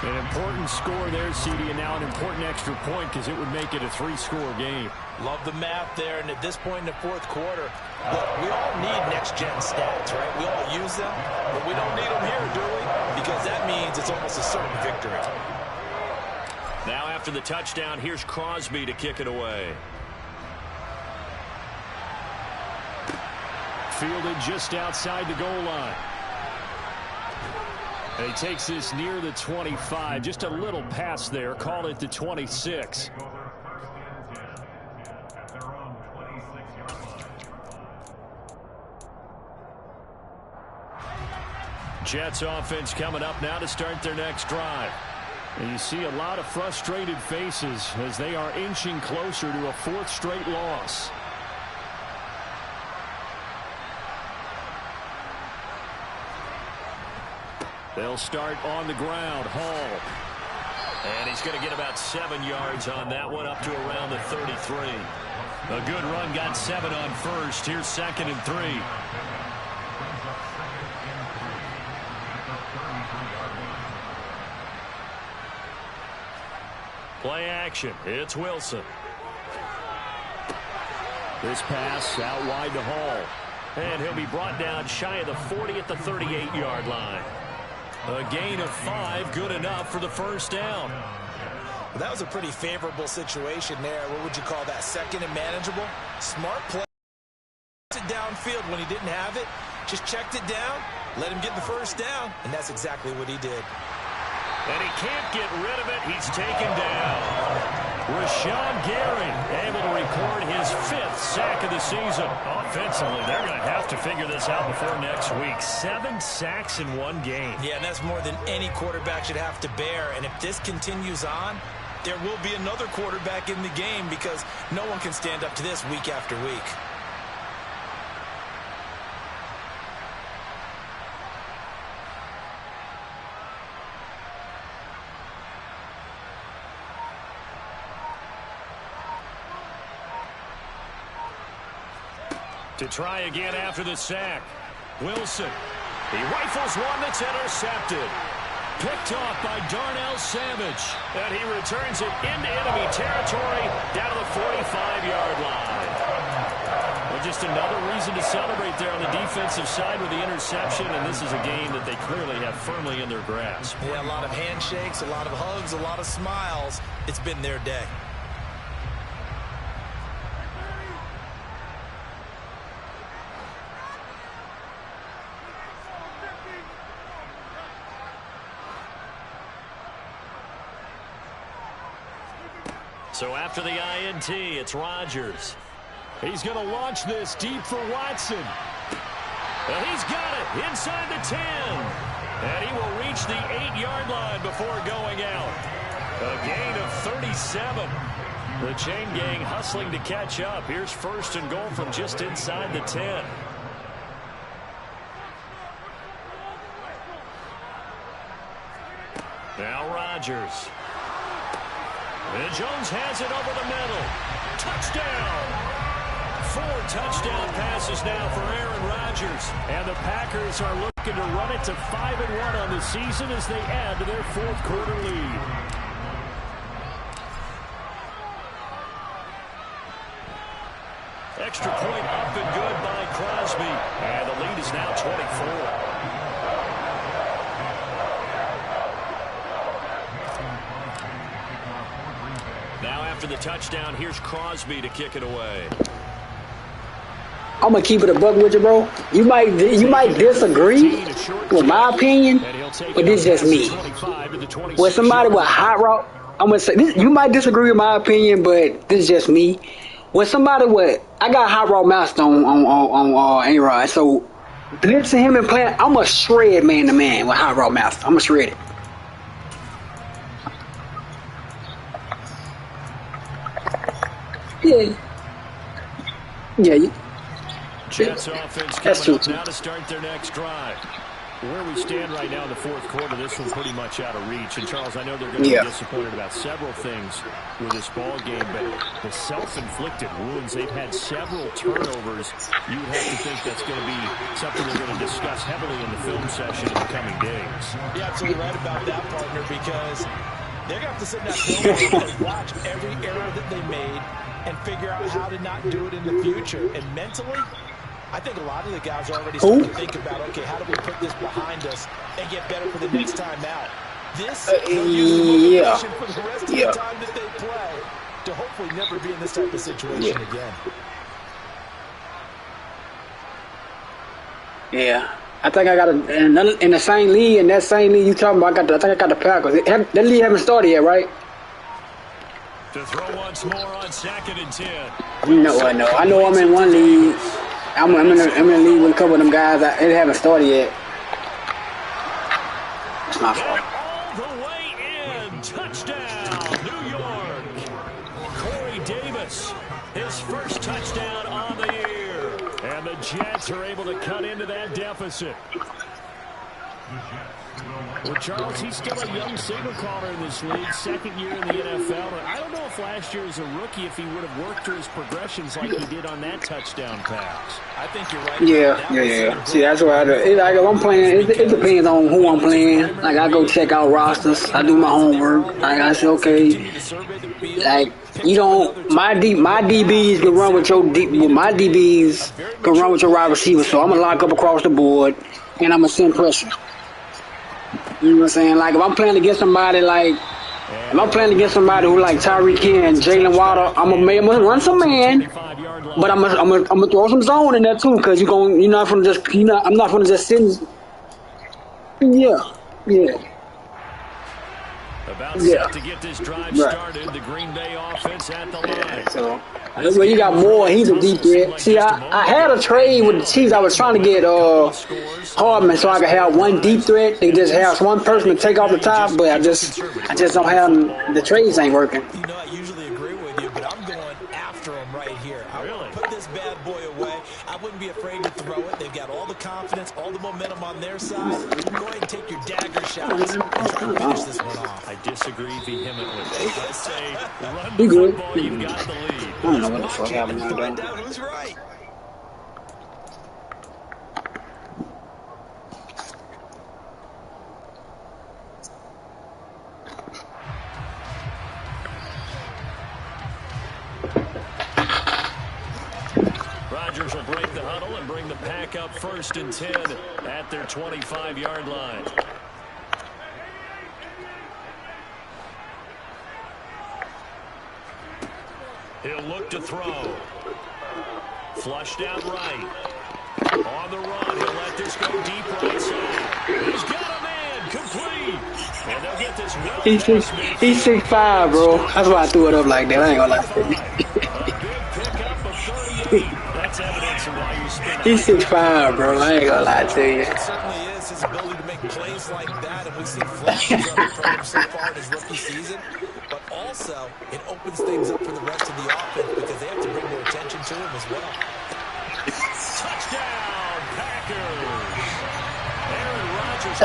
An important score there, CD, and now an important extra point because it would make it a 3-score game. Love the math there, and at this point in the fourth quarter, look, we all need next-gen stats, right? We all use them, but we don't need them here, do we? Because that means it's almost a certain victory. Now after the touchdown, here's Crosby to kick it away. Fielded just outside the goal line. And he takes this near the 25. Just a little pass there. Call it the 26. Jets offense coming up now to start their next drive. And you see a lot of frustrated faces as they are inching closer to a 4th straight loss. They'll start on the ground. Hall. And he's going to get about 7 yards on that one, up to around the 33. A good run, got 7 on first. Here's 2nd and 3. Play action. It's Wilson. This pass out wide to Hall. And he'll be brought down shy of the 40 at the 38-yard line. A gain of 5, good enough for the first down. Well, that was a pretty favorable situation there. What would you call that? 2nd and manageable? Smart play. It downfield when he didn't have it. Just checked it down, let him get the first down, and that's exactly what he did. And he can't get rid of it. He's taken down. Rashawn Gary able to record his 5th sack of the season. Offensively, they're going to have to figure this out before next week. 7 sacks in one game. Yeah, and that's more than any quarterback should have to bear. And if this continues on, there will be another quarterback in the game because no one can stand up to this week after week. To try again after the sack. Wilson. He rifles one that's intercepted. Picked off by Darnell Savage. And he returns it into enemy territory down to the 45-yard line. Well, just another reason to celebrate there on the defensive side with the interception. And this is a game that they clearly have firmly in their grasp. Yeah, a lot of handshakes, a lot of hugs, a lot of smiles. It's been their day. So after the INT, it's Rodgers. He's going to launch this deep for Watson. And he's got it inside the 10. And he will reach the 8-yard line before going out. A gain of 37. The chain gang hustling to catch up. Here's 1st and goal from just inside the 10. Now Rodgers. And Jones has it over the middle. Touchdown! 4 touchdown passes now for Aaron Rodgers. And the Packers are looking to run it to 5-1 on the season as they add to their 4th quarter lead. Extra point up and good by Crosby. And the lead is now 24. Now after the touchdown, here's Crosby to kick it away. I'm gonna keep it a buck with you, bro. You might disagree with my opinion, but this is just me. With somebody with hot route, I'm gonna say this, you might disagree with my opinion, but this is just me. With somebody with I got hot route master on A-Rod, so blitzing him and playing, I'm gonna shred man to man with hot route master. I'm gonna shred it. Yeah. Yeah. Jets offense coming up now to start their next drive. Where we stand right now in the fourth quarter, this one's pretty much out of reach. And, Charles, I know they're going to be disappointed about several things with this ball game, but the self-inflicted wounds, they've had several turnovers. You would have to think that's going to be something they're going to discuss heavily in the film session in the coming days. You're absolutely right about that, partner, because they're going to have to sit in that film and watch every error that they made and figure out how to not do it in the future. And mentally, I think a lot of the guys are already starting to think about, okay, how do we put this behind us and get better for the next time out? This will use motivation for the rest of the time that they play to hopefully never be in this type of situation again. Yeah. I think I got another in the same league, and that same league you talking about. I think I got the Packers. That league haven't started yet, right? To throw once more on 2nd and 10. No, I know. I know I'm in one league. I'm in the league with a couple of them guys. They haven't started yet. It's my fault. All the way in. Touchdown, New York. Corey Davis, his first touchdown on the year. And the Jets are able to cut into that deficit. Well, Charles, he's still a young signal caller in this league, second year in the NFL. And I don't know if last year as a rookie, if he would have worked through his progressions like he did on that touchdown pass. I think you're right. Yeah. See, that's why if I'm playing, it depends on who I'm playing. Like, I go check out rosters. I do my homework. Like, I say, okay, like, you don't, my DBs can run with my DBs can run with your wide receiver. So I'm going to lock up across the board, and I'm going to send pressure. You know what I'm saying? Like, if I'm playing against somebody who like Tyreek Hill and Jalen Waddle, I'm gonna run some man, but I'm gonna throw some zone in there too, because I'm not gonna just sit. About set to get this drive started, the Green Bay offense at the line. So that's where you got Moore. He's a deep threat. See, I had a trade with the Chiefs. I was trying to get Hardman so I could have one deep threat. They just have one person to take off the top, but I just don't have the trades ain't working. You know, I usually agree with you, but I'm going after him right here. I want to put this bad boy away. I wouldn't be afraid to throw it. They've got all the confidence, all the momentum on their side. Go ahead and take your dagger shots and try to finish this one off. I disagree vehemently. I say, run the football, you've got the lead. I don't know what the fuck happened. Find out who's right. Rodgers will break the huddle and bring the pack up 1st and 10 at their 25-yard line. He'll look to throw. Flushed out right. On the run, he'll let this go deep right side. He's got a man, complete. And they'll get this well. He's 6'5", bro. That's why I threw it up like that. I ain't gonna lie. A big pickup of 38. That's evidence of why you spin. He's 6'5", bro. I ain't gonna lie to you. It certainly is his ability to make plays like that, and we've seen flashes of it from him so far in his rookie season. But also, it opens things up for the rest of the offense because they have to bring their attention to him as well. Touchdown, Packers. Aaron Rodgers.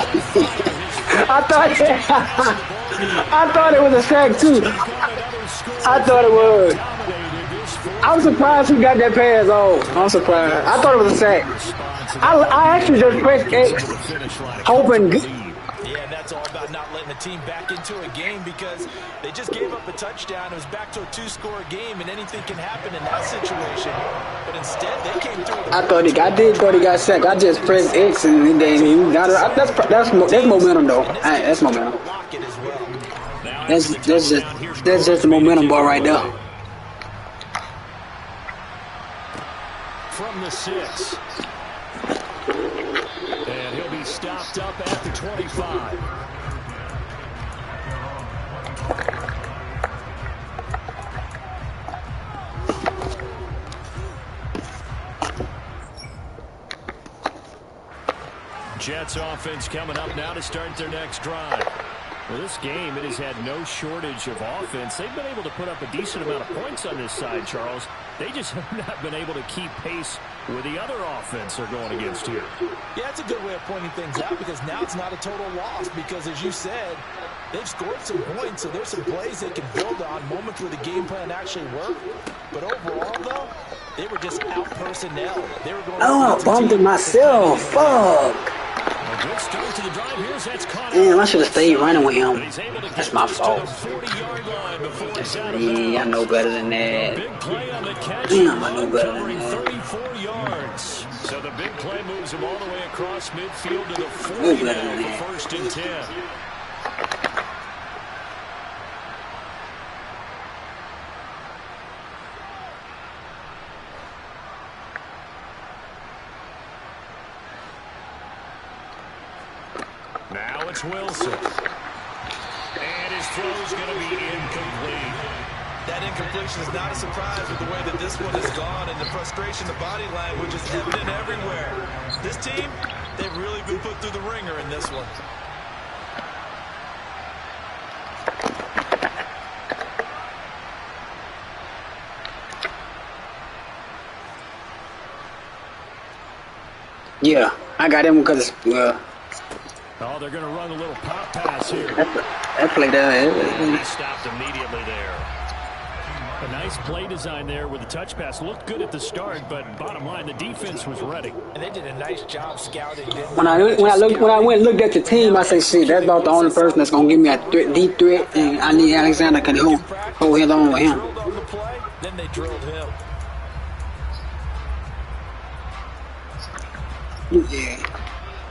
I thought it was a sack too. I thought it was. I'm surprised he got that pass off. I'm surprised. I thought it was a sack. I actually just pressed X, hoping. Yeah, that's all about not letting the team back into a game because they just gave up a touchdown. It was back to a 2-score game, and anything can happen in that situation. But instead, they came through. I did thought he got sacked. I just pressed X, and then he got it. That's momentum, though. That's momentum. That's just the momentum ball right there. From the 6. And he'll be stopped up at the 25. Jets offense coming up now to start their next drive. Well, this game, it has had no shortage of offense. They've been able to put up a decent amount of points on this side, Charles. They just have not been able to keep pace with the other offense they're going against here. Yeah, it's a good way of pointing things out because now it's not a total loss because, as you said, they've scored some points, so there's some plays they can build on, moments where the game plan actually worked. But overall, though, they were just out-personnel. They were going I bumped it myself. Fuck. A good start to the drive. Here's that's caught. Damn, I should have stayed running with him. That's my fault. Yeah, I know better than that. Big play on the catch. Damn, I know better than that. 34 yards. So the big play moves him all the way across midfield to the 40 now for first and 10. Now it's Wilson. And his throw's going to be incomplete. That incompletion is not a surprise with the way that this one has gone, and the frustration, the body language is evident everywhere. This team, they've really been put through the ringer in this one. Yeah, I got him because Oh, they're going to run a little pop pass here. that play there. He stopped immediately there. A nice play design there with the touch pass. Looked good at the start, but bottom line, the defense was ready. And they did a nice job scouting. When I went and looked at the team, I say, shit, that's about the only person that's gonna give me a deep threat, and I need Alexander can hold his own with him. Then they drilled him. Yeah.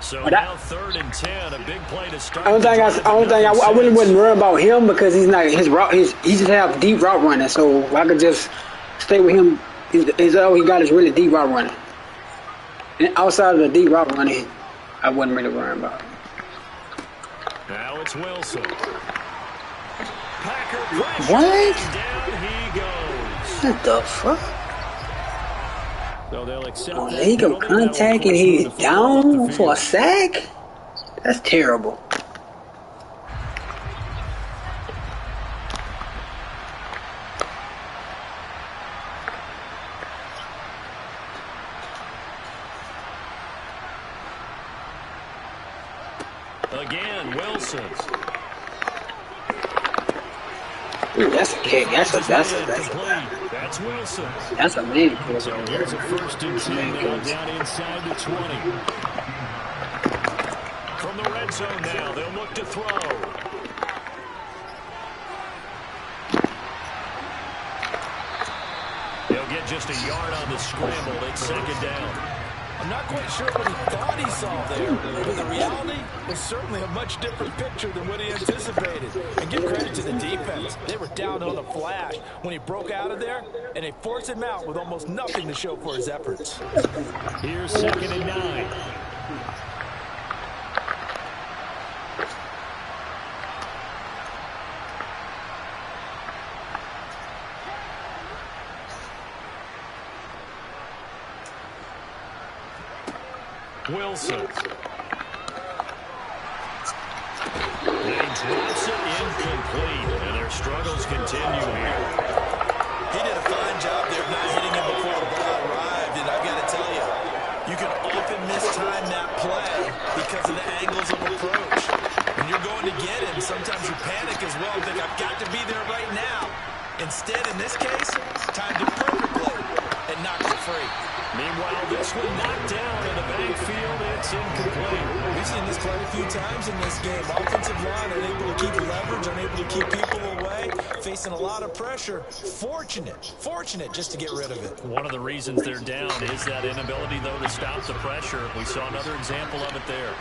So now 3rd and 10, a big play to start. I really wouldn't worry about him because he's not his route. He just have deep route running, so I could just stay with him. All he got is really deep route running. And outside of the deep route running, I wouldn't really worry about it. Now it's Wilson. Packer What? Down he goes. What the fuck? So they'll accept Illegal contact and he's down for a sack? That's terrible. Again, Wilson. Ooh, that's a kick. That's That's Wilson. That's a man. So here's a 1st and 10 now down inside the 20. From the red zone now, they'll look to throw. They'll get just a yard on the scramble. It's 2nd down. I'm not quite sure what he thought he saw there, but the reality was certainly a much different picture than what he anticipated. And give credit to the defense. They were down on the flash when he broke out of there, and they forced him out with almost nothing to show for his efforts. Here's 2nd and 9. Wilson. He drops it incomplete, and their struggles continue here. He did a fine job there of not hitting him before the ball arrived, and I've got to tell you, you can often mistime that play because of the angles of approach. When you're going to get him, sometimes you panic as well and think, I've got to be there right now. Instead, in this case, timed it perfectly and knocked it free. Meanwhile, this one knocked down in the backfield. It's incomplete. We've seen this quite a few times in this game. Offensive line unable to keep leverage, unable to keep people away, facing a lot of pressure. Fortunate just to get rid of it. One of the reasons they're down is that inability, though, to stop the pressure. We saw another example of it there.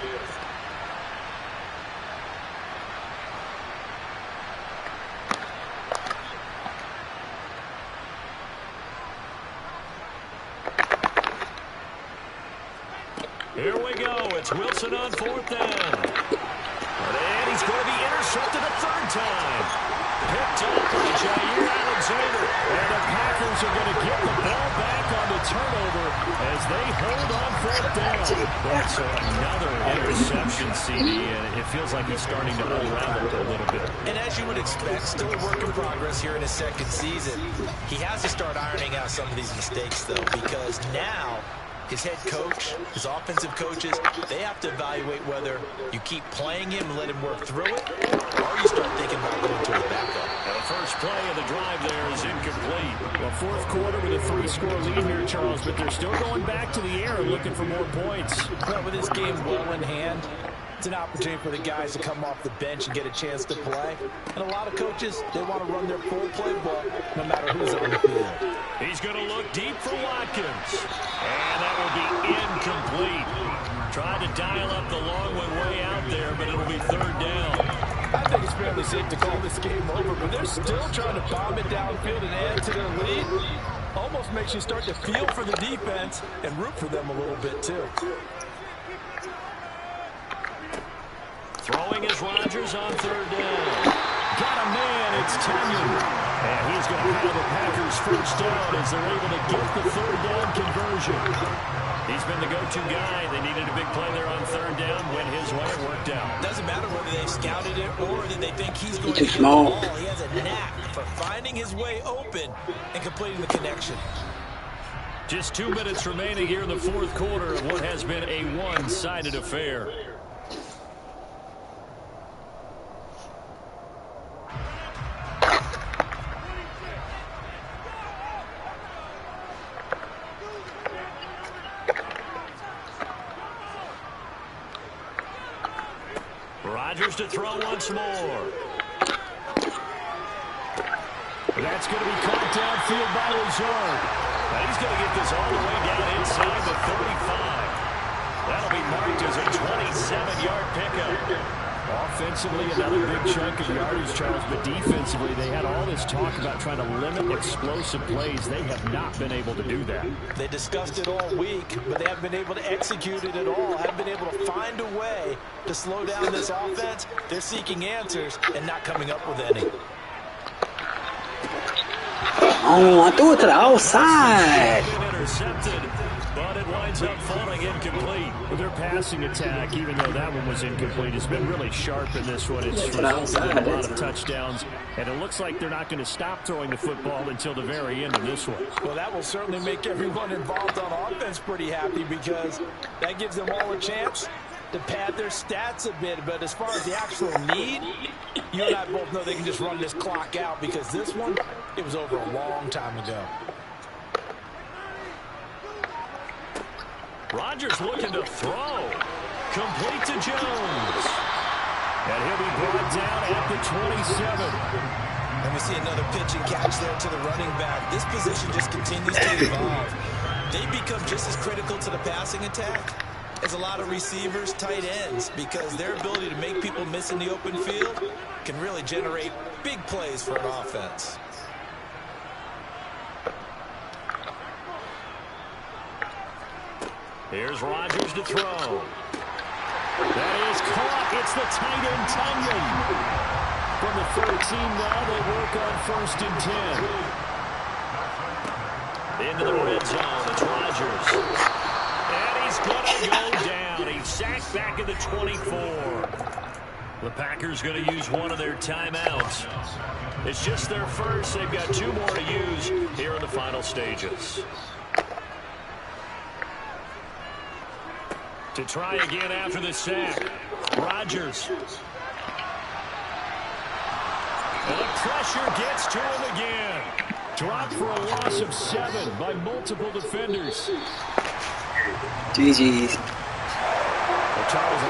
we go. It's Wilson on 4th down. And he's going to be intercepted a 3rd time. Picked up by Jair Alexander. And the Packers are going to get the ball back on the turnover as they hold on 4th down. So another interception, CD, and it feels like he's starting to unravel a little bit. And as you would expect, still a work in progress here in his 2nd season. He has to start ironing out some of these mistakes, though, because now his head coach, his offensive coaches, they have to evaluate whether you keep playing him and let him work through it, or you start thinking about going to a backup. And the first play of the drive there is incomplete. Well, 4th quarter with a 3-score lead here, Charles, but they're still going back to the air and looking for more points. Well, with this game well in hand, it's an opportunity for the guys to come off the bench and get a chance to play. And a lot of coaches, they want to run their full playbook no matter who's on the field. He's going to look deep for Watkins. And that will be incomplete. Tried to dial up the long one way out there, but it'll be 3rd down. I think it's fairly safe to call this game over, but they're still trying to bomb it downfield and add to their lead. Almost makes you start to feel for the defense and root for them a little bit, too. Throwing is Rodgers on 3rd down. Got a man, it's Tunyon. And he's going to have the Packers 1st down as they're able to get the 3rd down conversion. He's been the go-to guy. They needed a big play there on 3rd down. Went his way, it worked out. Doesn't matter whether they scouted it or that they think he's going to Too get small. the ball. He has a knack for finding his way open and completing the connection. Just 2 minutes remaining here in the 4th quarter of what has been a one-sided affair. Rodgers to throw once more. That's going to be caught downfield by Lazard. Now he's going to get this all the way down inside the 35. That'll be marked as a 27-yard pickup. Offensively, another big chunk of yardage, Charles, but defensively, they had all this talk about trying to limit explosive plays. They have not been able to do that. They discussed it all week, but they haven't been able to execute it at all. Haven't been able to find a way to slow down this offense. They're seeking answers and not coming up with any. Oh, I threw it to the outside. Intercepted, but it winds up falling incomplete. Their passing attack, even though that one was incomplete, has been really sharp in this one. It's resulted in a lot of touchdowns, and it looks like they're not going to stop throwing the football until the very end of this one. Well, that will certainly make everyone involved on offense pretty happy because that gives them all a chance to pad their stats a bit. But as far as the actual need, you and I both know they can just run this clock out because this one, it was over a long time ago. Rodgers looking to throw. Complete to Jones. And he'll be brought down at the 27. And we see another pitch and catch there to the running back. This position just continues to evolve. They become just as critical to the passing attack as a lot of receivers, tight ends, because their ability to make people miss in the open field can really generate big plays for an offense. Here's Rodgers to throw. That is caught. It's the tight end, Tunyon. From the 13 now, they work on 1st and 10. Into the red zone, it's Rodgers. And he's going to go down. He's sacked back at the 24. The Packers going to use one of their timeouts. It's just their first. They've got 2 more to use here in the final stages. To try again after the sack. Rodgers. And the pressure gets to him again. Dropped for a loss of 7 by multiple defenders. GG's. Well, Charles,